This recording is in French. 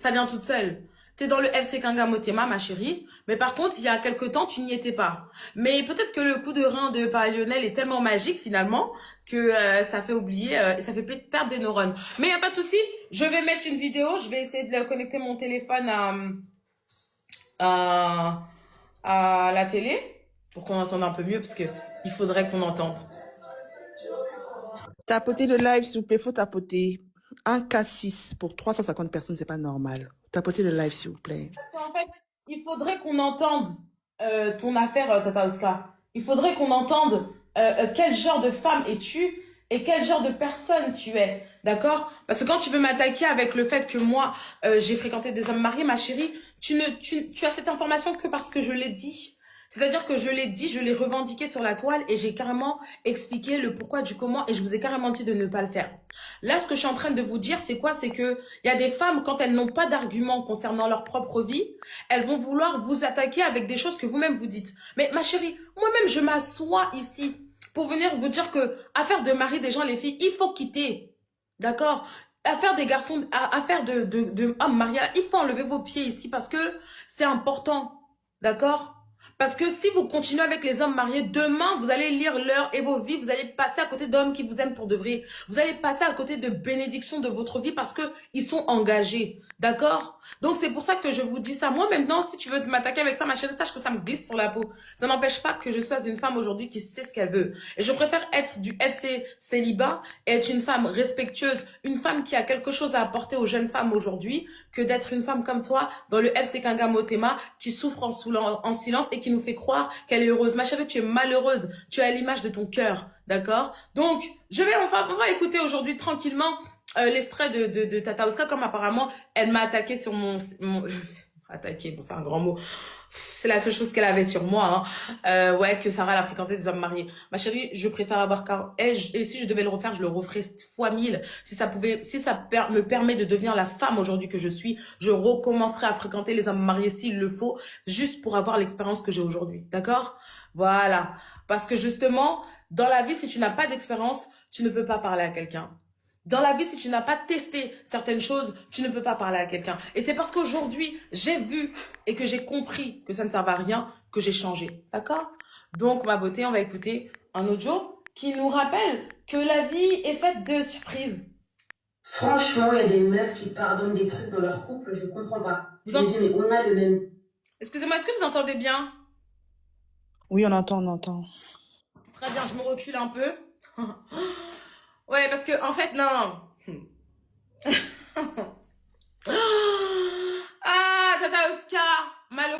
ça vient toute seule. T'es dans le FC Kangamotema, ma chérie. Mais par contre, il y a quelque temps, tu n'y étais pas. Mais peut-être que le coup de rein de Lionel est tellement magique, finalement, que ça fait oublier, ça fait perdre des neurones. Mais il n'y a pas de souci. Je vais mettre une vidéo. Je vais essayer de connecter mon téléphone à, à la télé pour qu'on entende un peu mieux, parce que il faudrait qu'on entende. Tapotez le live, s'il vous plaît. Faut tapoter. 1K6 pour 350 personnes, c'est pas normal. Tapotez le live, s'il vous plaît. En fait, il faudrait qu'on entende ton affaire, Tata Oscar. Il faudrait qu'on entende quel genre de femme es-tu et quel genre de personne tu es. D'accord? Parce que quand tu veux m'attaquer avec le fait que moi, j'ai fréquenté des hommes mariés, ma chérie, tu as cette information que parce que je l'ai dit. C'est-à-dire que je l'ai dit, je l'ai revendiqué sur la toile et j'ai carrément expliqué le pourquoi du comment et je vous ai carrément dit de ne pas le faire. Là, ce que je suis en train de vous dire, c'est quoi? C'est que il y a des femmes, quand elles n'ont pas d'arguments concernant leur propre vie, elles vont vouloir vous attaquer avec des choses que vous-même vous dites. Mais ma chérie, moi-même, je m'assois ici pour venir vous dire que affaire de mari des gens, les filles, il faut quitter. D'accord? Affaire des garçons, affaire de hommes mariés, il faut enlever vos pieds ici parce que c'est important. D'accord? Parce que si vous continuez avec les hommes mariés, demain, vous allez lire l'heure et vos vies, vous allez passer à côté d'hommes qui vous aiment pour de vrai. Vous allez passer à côté de bénédictions de votre vie parce que ils sont engagés. D'accord? Donc, c'est pour ça que je vous dis ça. Moi, maintenant, si tu veux m'attaquer avec ça, ma chérie, sache que ça me glisse sur la peau. Ça n'empêche pas que je sois une femme aujourd'hui qui sait ce qu'elle veut. Et je préfère être du FC célibat et être une femme respectueuse, une femme qui a quelque chose à apporter aux jeunes femmes aujourd'hui, que d'être une femme comme toi dans le FC Kangamotema qui souffre en silence et qui nous fait croire qu'elle est heureuse. Ma chérie, tu es malheureuse. Tu as l'image de ton cœur. D'accord? Donc, on va écouter aujourd'hui tranquillement l'extrait de Tata Oscar, comme apparemment elle m'a attaqué sur mon attaqué, bon c'est un grand mot, c'est la seule chose qu'elle avait sur moi, hein. Ouais, que Sarah elle a fréquenté des hommes mariés. Ma chérie, je préfère avoir et si je devais le refaire, je le referais fois 1000. Si ça me permet de devenir la femme aujourd'hui que je suis, je recommencerai à fréquenter les hommes mariés s'il le faut, juste pour avoir l'expérience que j'ai aujourd'hui. D'accord? Voilà. Parce que justement, dans la vie, si tu n'as pas d'expérience, tu ne peux pas parler à quelqu'un. Dans la vie, si tu n'as pas testé certaines choses, tu ne peux pas parler à quelqu'un. Et c'est parce qu'aujourd'hui, j'ai vu et que j'ai compris que ça ne servait à rien que j'ai changé. D'accord? Donc, ma beauté, on va écouter un autre jour qui nous rappelle que la vie est faite de surprises. Franchement, il y a des meufs qui pardonnent des trucs dans leur couple, je comprends pas. Vous Je me dis, mais on a le même. Excusez-moi, est-ce que vous entendez bien? Oui, on entend, on entend. Très bien, je me recule un peu. Ouais, parce que, en fait, non. Ah, Tata Oscar, malheureusement.